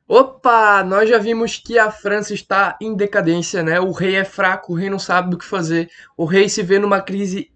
Opa, nós já vimos que a França está em decadência, né? O rei é fraco, o rei não sabe do que fazer, o rei se vê numa crise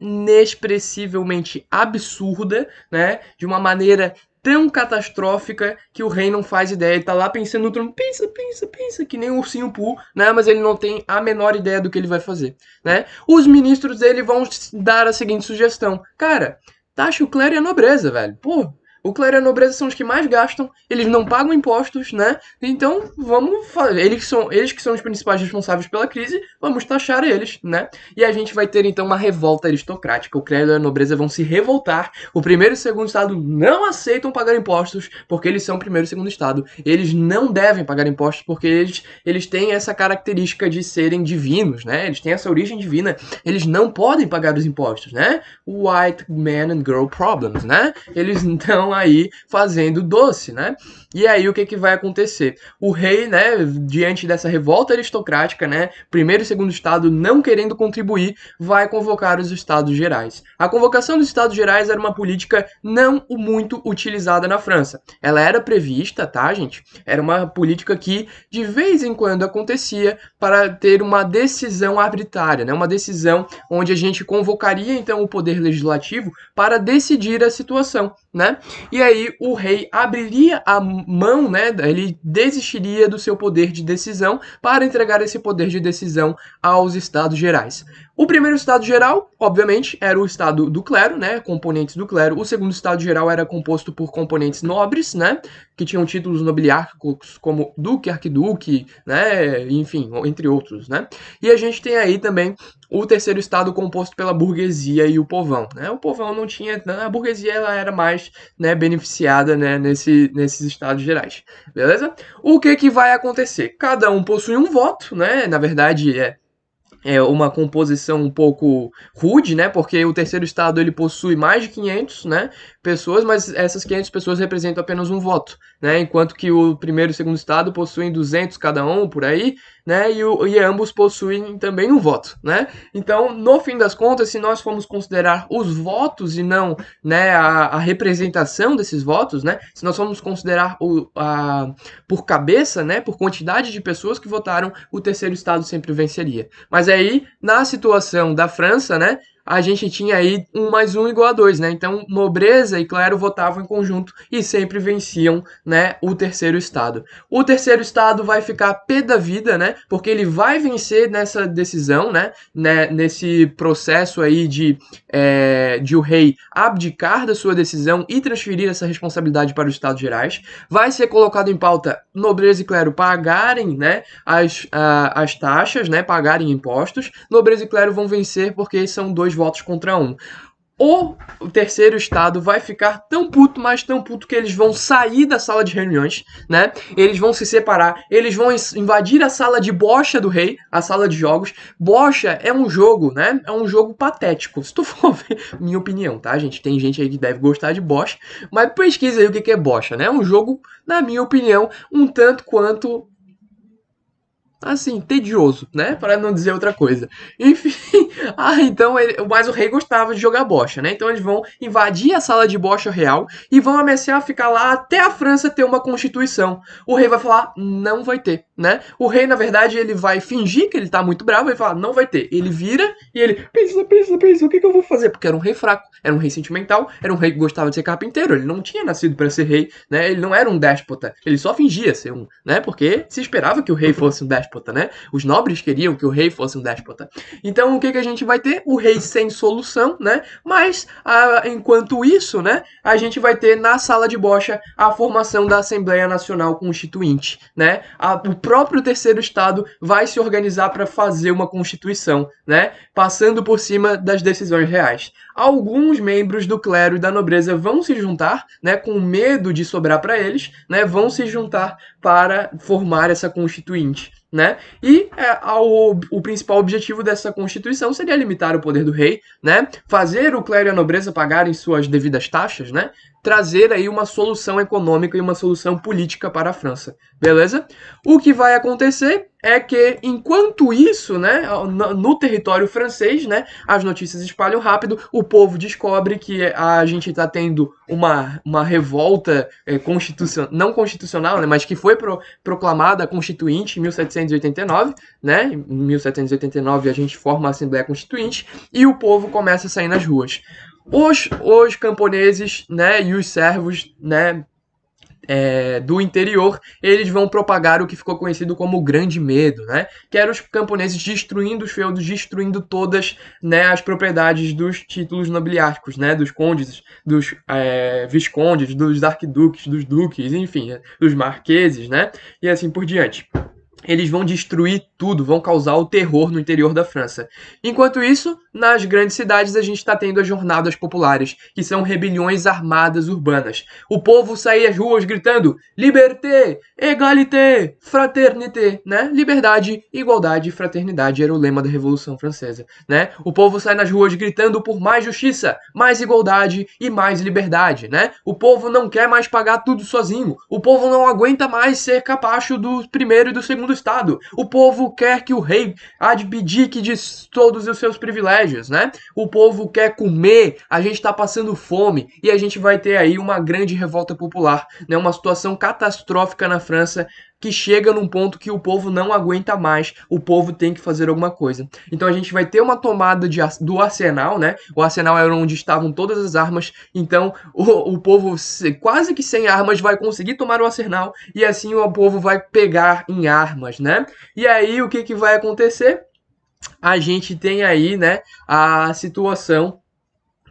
inexpressivelmente absurda, né? De uma maneira tão catastrófica que o rei não faz ideia. Ele tá lá pensando no trono, pensa, pensa, pensa, que nem o ursinho Pooh, né? Mas ele não tem a menor ideia do que ele vai fazer, né? Os ministros dele vão dar a seguinte sugestão: cara, taxa o clero e a nobreza, velho. Pô, o clero e a nobreza são os que mais gastam, eles não pagam impostos, né? Então, vamos fazer. Eles que são os principais responsáveis pela crise, vamos taxar eles, né? E a gente vai ter então uma revolta aristocrática. O clero e a nobreza vão se revoltar. O primeiro e o segundo estado não aceitam pagar impostos, porque eles são o primeiro e o segundo estado. Eles não devem pagar impostos, porque eles têm essa característica de serem divinos, né? Eles têm essa origem divina. Eles não podem pagar os impostos, né? White man and girl problems, né? Eles estão aí fazendo doce, né? E aí o que, que vai acontecer? O rei, né, diante dessa revolta aristocrática, né, primeiro e segundo estado não querendo contribuir, vai convocar os estados gerais. A convocação dos estados gerais era uma política não muito utilizada na França. Ela era prevista, tá, gente? Era uma política que de vez em quando acontecia para ter uma decisão arbitrária, né, uma decisão onde a gente convocaria então o poder legislativo para decidir a situação, né? E aí o rei abriria a mão, né? Ele desistiria do seu poder de decisão para entregar esse poder de decisão aos estados gerais. O primeiro estado geral, obviamente, era o estado do clero, né? Componentes do clero. O segundo estado geral era composto por componentes nobres, né? Que tinham títulos nobiliárquicos como duque, arquiduque, né? Enfim, entre outros, né? E a gente tem aí também o terceiro estado composto pela burguesia e o povão, né? O povão não tinha, a burguesia ela era mais, né, beneficiada, né, nesses estados gerais, beleza? O que que vai acontecer? Cada um possui um voto, né? Na verdade é uma composição um pouco rude, né? Porque o terceiro estado ele possui mais de 500, né, pessoas, mas essas 500 pessoas representam apenas um voto, né? Enquanto que o primeiro e o segundo estado possuem 200 cada um por aí, né? E ambos possuem também um voto, né? Então, no fim das contas, se nós formos considerar os votos e não, né, a representação desses votos, né? Se nós formos considerar por cabeça, né, por quantidade de pessoas que votaram, o terceiro estado sempre venceria. Mas aí, na situação da França, né, a gente tinha aí 1 mais 1 igual a 2, né? Então, nobreza e clero votavam em conjunto e sempre venciam, né, o terceiro estado. O terceiro estado vai ficar pé da vida, né? Porque ele vai vencer nessa decisão, né? Nesse processo aí de o rei abdicar da sua decisão e transferir essa responsabilidade para os estados gerais. Vai ser colocado em pauta nobreza e clero pagarem, né, as taxas, né, pagarem impostos. Nobreza e clero vão vencer porque são 2 votos contra 1. O terceiro estado vai ficar tão puto, mas tão puto que eles vão sair da sala de reuniões, né? Eles vão se separar, eles vão invadir a sala de bocha do rei, a sala de jogos. Bocha é um jogo, né? É um jogo patético. Se tu for ver, minha opinião, tá, gente? Tem gente aí que deve gostar de bocha, mas pesquisa aí o que é bocha, né? É um jogo, na minha opinião, um tanto quanto assim, tedioso, né? Para não dizer outra coisa. Enfim, então, mas o rei gostava de jogar bocha, né? Então eles vão invadir a sala de bocha real e vão ameaçar ficar lá até a França ter uma constituição. O rei vai falar, não vai ter, né? O rei, na verdade, ele vai fingir que ele tá muito bravo e falar, não vai ter. Ele vira e ele, pensa, pensa, pensa, o que eu vou fazer? Porque era um rei fraco, era um rei sentimental, era um rei que gostava de ser carpinteiro, ele não tinha nascido para ser rei, né? Ele não era um déspota, ele só fingia ser um, né? Porque se esperava que o rei fosse um déspota, né? Os nobres queriam que o rei fosse um déspota. Então o que a gente vai ter? O rei sem solução, né? Mas enquanto isso, né, a gente vai ter na sala de bocha a formação da Assembleia Nacional Constituinte, né? O próprio terceiro estado vai se organizar para fazer uma constituição, né? Passando por cima das decisões reais. Alguns membros do clero e da nobreza vão se juntar, né, com medo de sobrar para eles, né, vão se juntar para formar essa constituinte. Né? E o principal objetivo dessa constituição seria limitar o poder do rei, né? Fazer o clero e a nobreza pagarem suas devidas taxas, né? trazer aí uma solução econômica e uma solução política para a França, beleza? O que vai acontecer é que, enquanto isso, né, no território francês, né, as notícias espalham rápido, o povo descobre que a gente está tendo uma revolta não constitucional, né, mas que foi proclamada a Constituinte em 1789, né, em 1789 a gente forma a Assembleia Constituinte e o povo começa a sair nas ruas. Os camponeses, né, e os servos, né, do interior, eles vão propagar o que ficou conhecido como o Grande Medo, né? Que eram os camponeses destruindo os feudos, destruindo todas, né, as propriedades dos títulos nobiliárquicos, né? Dos condes, dos viscondes, dos arquiduques, dos duques, enfim, dos marqueses, né? E assim por diante. Eles vão destruir tudo, vão causar o terror no interior da França. Enquanto isso, nas grandes cidades a gente está tendo as jornadas populares, que são rebeliões armadas urbanas. O povo sai às ruas gritando liberté, égalité, fraternité, né? Liberdade, igualdade e fraternidade era o lema da Revolução Francesa, né? O povo sai nas ruas gritando por mais justiça, mais igualdade e mais liberdade, né? O povo não quer mais pagar tudo sozinho. O povo não aguenta mais ser capacho do primeiro e do segundo Estado. O povo quer que o rei abdique de todos os seus privilégios, né? O povo quer comer, a gente tá passando fome e a gente vai ter aí uma grande revolta popular, né? Uma situação catastrófica na França que chega num ponto que o povo não aguenta mais, o povo tem que fazer alguma coisa. Então a gente vai ter uma tomada do arsenal, né? O arsenal era onde estavam todas as armas, então o povo quase que sem armas vai conseguir tomar o arsenal e assim o povo vai pegar em armas, né? E aí o que vai acontecer? A gente tem aí, né, a situação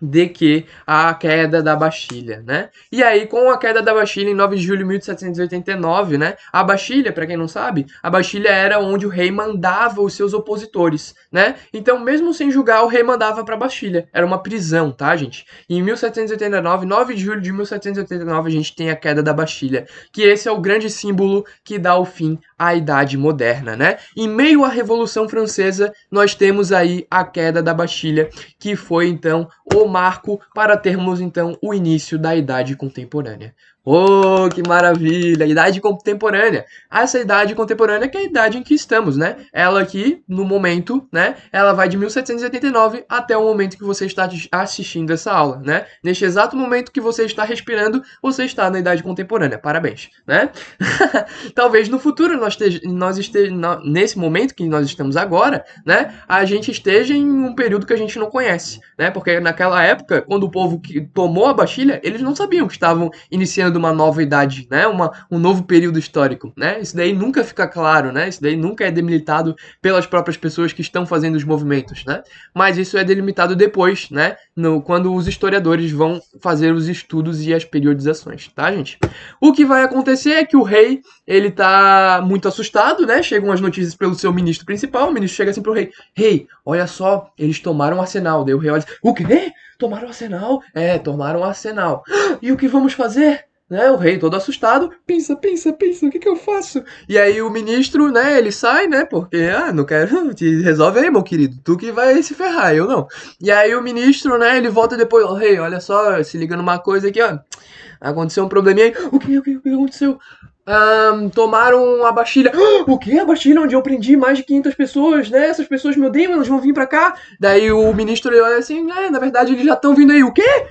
de que a queda da Bastilha, né? E aí, com a queda da Bastilha em 9 de julho de 1789, né? A Bastilha, para quem não sabe, a Bastilha era onde o rei mandava os seus opositores, né? Então, mesmo sem julgar, o rei mandava para a Bastilha. Era uma prisão, tá, gente? E em 1789, 9 de julho de 1789, a gente tem a queda da Bastilha, que esse é o grande símbolo que dá o fim à Idade Moderna, né? Em meio à Revolução Francesa, nós temos aí a queda da Bastilha, que foi, então, o marco para termos então o início da Idade Contemporânea. Oh, que maravilha! Idade Contemporânea. Essa Idade Contemporânea que é a idade em que estamos, né? Ela aqui, no momento, né? Ela vai de 1789 até o momento que você está assistindo essa aula, né? Neste exato momento que você está respirando, você está na Idade Contemporânea. Parabéns, né? Talvez no futuro nesse momento que nós estamos agora, né? A gente esteja em um período que a gente não conhece, né? Porque naquela época, quando o povo que tomou a Bastilha, eles não sabiam que estavam iniciando uma nova idade, né? Um novo período histórico, né? Isso daí nunca fica claro, né? Isso daí nunca é delimitado pelas próprias pessoas que estão fazendo os movimentos, né? Mas isso é delimitado depois, né? Quando os historiadores vão fazer os estudos e as periodizações, tá, gente? O que vai acontecer é que o rei, ele tá muito assustado, né? Chegam as notícias pelo seu ministro principal, o ministro chega assim pro rei, rei, olha só, eles tomaram o arsenal. Daí o rei olha, o quê? Tomaram o arsenal? É, tomaram o arsenal. E o que vamos fazer? Né, o rei todo assustado, pensa, o que eu faço? E aí o ministro, né, ele sai, né, porque, não quero, resolve aí, meu querido, tu que vai se ferrar, eu não. E aí o ministro, né, ele volta depois, rei, olha só, se liga numa coisa aqui, ó, aconteceu um probleminha aí, o que aconteceu? Tomaram a Bastilha. O que? A Bastilha onde eu prendi mais de 500 pessoas, né? Essas pessoas me odeiam, elas vão vir pra cá. Daí o ministro olha assim, na verdade eles já estão vindo aí. O quê?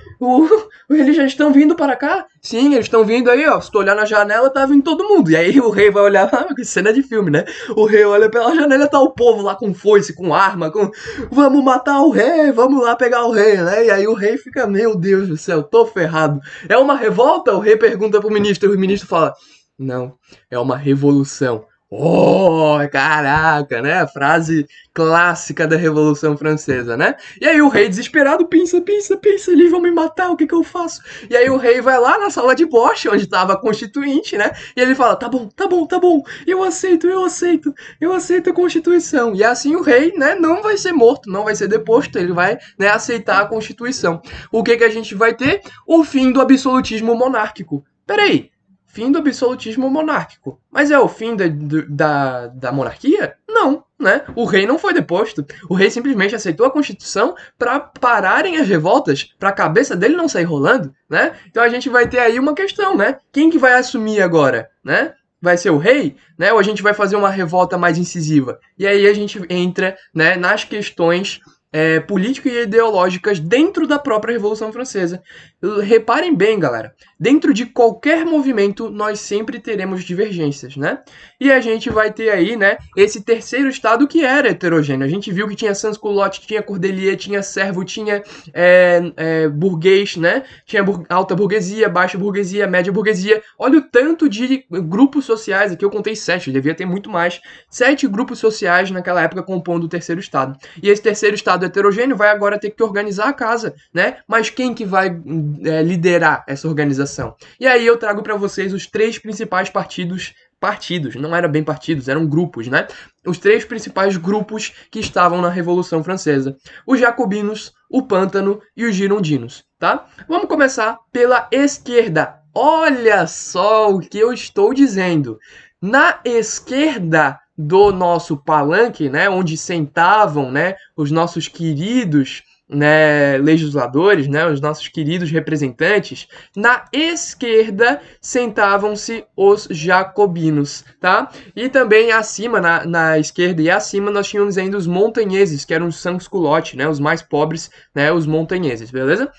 Eles já estão vindo para cá? Sim, eles estão vindo aí, ó. Se tu olhar na janela, tá vindo todo mundo. E aí o rei vai olhar, que cena de filme, né? O rei olha pela janela, tá o povo lá com foice, com arma, vamos matar o rei, vamos lá pegar o rei, né? E aí o rei fica, meu Deus do céu, tô ferrado. É uma revolta? O rei pergunta pro ministro, e o ministro fala, não, é uma revolução. Oh, caraca, né? A frase clássica da Revolução Francesa, né? E aí o rei desesperado pensa, eles vão me matar, o que eu faço? E aí o rei vai lá na sala de Bosch, onde estava a Constituinte, né? E ele fala, tá bom, eu aceito a Constituição. E assim o rei, né, não vai ser morto, não vai ser deposto, ele vai, né, aceitar a Constituição. O que a gente vai ter? O fim do absolutismo monárquico. Peraí, fim do absolutismo monárquico. Mas é o fim da monarquia? Não. né? O rei não foi deposto. O rei simplesmente aceitou a Constituição para pararem as revoltas, para a cabeça dele não sair rolando, né? Então a gente vai ter aí uma questão, né? Quem que vai assumir agora, né? Vai ser o rei, né? Ou a gente vai fazer uma revolta mais incisiva? E aí a gente entra, né, nas questões políticas e ideológicas dentro da própria Revolução Francesa. Reparem bem, galera, dentro de qualquer movimento nós sempre teremos divergências, né? E a gente vai ter aí, né, esse terceiro estado que era heterogêneo. A gente viu que tinha sans-culotte, tinha cordelier, tinha servo, tinha burguês, né? Tinha alta burguesia, baixa burguesia, média burguesia. Olha o tanto de grupos sociais, aqui eu contei 7, devia ter muito mais. 7 grupos sociais naquela época compondo o terceiro estado. E esse terceiro estado heterogêneo vai agora ter que organizar a casa, né? Mas quem que vai liderar essa organização? E aí eu trago para vocês os 3 principais partidos, não eram bem partidos, eram grupos, né? Os 3 principais grupos que estavam na Revolução Francesa: os jacobinos, o pântano e os girondinos, tá? Vamos começar pela esquerda. Olha só o que eu estou dizendo. Na esquerda do nosso palanque, né, onde sentavam, né, os nossos queridos, né, legisladores, né, os nossos queridos representantes, na esquerda sentavam-se os jacobinos, tá? E também acima, na esquerda e acima, nós tínhamos ainda os montanheses, que eram os sans-culottes, né, os mais pobres, né, os montanheses, beleza?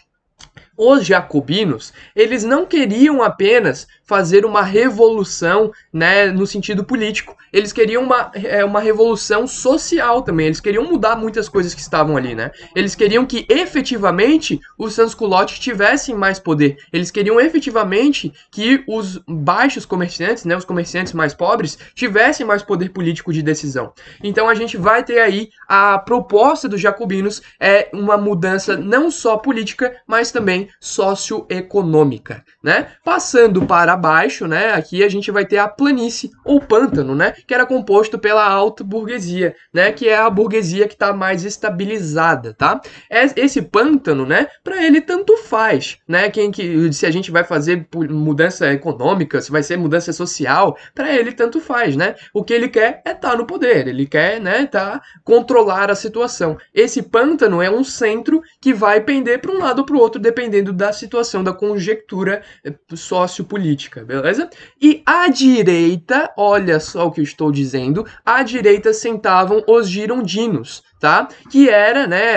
Os jacobinos, eles não queriam apenas fazer uma revolução, né, no sentido político. Eles queriam uma revolução social também. Eles queriam mudar muitas coisas que estavam ali, né? Eles queriam que efetivamente os sans-culottes tivessem mais poder. Eles queriam efetivamente que os baixos comerciantes, né, os comerciantes mais pobres, tivessem mais poder político de decisão. Então a gente vai ter aí a proposta dos jacobinos é uma mudança não só política, mas também socioeconômica, né? Passando para baixo, né? Aqui a gente vai ter a planície ou pântano, né? Que era composto pela alta burguesia, né? Que é a burguesia que está mais estabilizada, tá? Esse pântano, né? Para ele tanto faz, né? Se a gente vai fazer mudança econômica, se vai ser mudança social, para ele tanto faz, né? O que ele quer é estar no poder, ele quer, né? Controlar a situação. Esse pântano é um centro que vai pender para um lado ou para o outro, dependendo da situação, da conjectura sociopolítica, beleza? E à direita, olha só o que eu estou dizendo, à direita sentavam os girondinos, tá? Que era, né,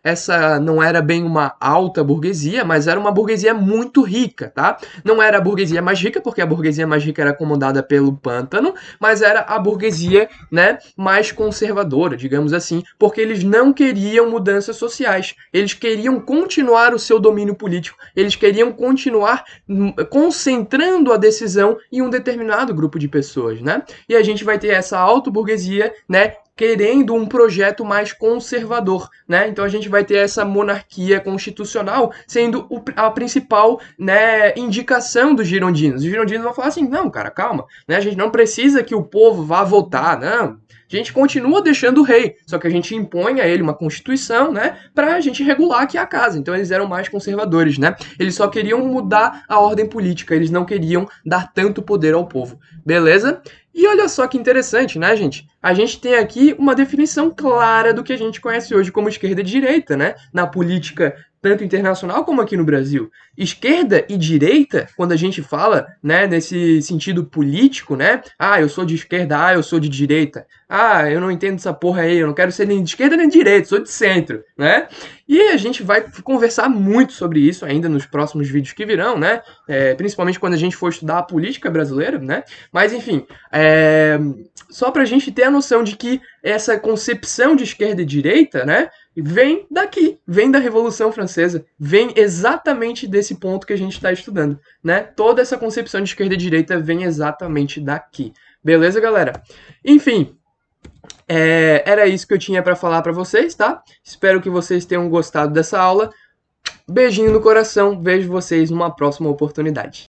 essa não era bem uma alta burguesia, mas era uma burguesia muito rica, tá? Não era a burguesia mais rica, porque a burguesia mais rica era comandada pelo pântano, mas era a burguesia, né, mais conservadora, digamos assim, porque eles não queriam mudanças sociais. Eles queriam continuar o seu domínio político. Eles queriam continuar concentrando a decisão em um determinado grupo de pessoas, né? E a gente vai ter essa alta burguesia, né, querendo um projeto mais conservador, né? Então a gente vai ter essa monarquia constitucional sendo a principal, né, indicação dos girondinos. Os girondinos vão falar assim, não, cara, calma, né? A gente não precisa que o povo vá votar, não. A gente continua deixando o rei, só que a gente impõe a ele uma constituição, né, pra gente regular aqui a casa. Então eles eram mais conservadores, né? Eles só queriam mudar a ordem política, eles não queriam dar tanto poder ao povo. Beleza? E olha só que interessante, né, gente? A gente tem aqui uma definição clara do que a gente conhece hoje como esquerda e direita, né? Na política tanto internacional como aqui no Brasil. Esquerda e direita, quando a gente fala, né, nesse sentido político, né? Ah, eu sou de esquerda, ah, eu sou de direita. Ah, eu não entendo essa porra aí, eu não quero ser nem de esquerda nem de direita, sou de centro, né? E a gente vai conversar muito sobre isso ainda nos próximos vídeos que virão, né? Principalmente quando a gente for estudar a política brasileira, né? Mas, enfim, só pra gente ter a noção de que essa concepção de esquerda e direita, né, vem daqui, vem da Revolução Francesa, vem exatamente desse ponto que a gente está estudando, né? Toda essa concepção de esquerda e direita vem exatamente daqui. Beleza, galera? Enfim, era isso que eu tinha para falar para vocês, tá? Espero que vocês tenham gostado dessa aula. Beijinho no coração, vejo vocês numa próxima oportunidade.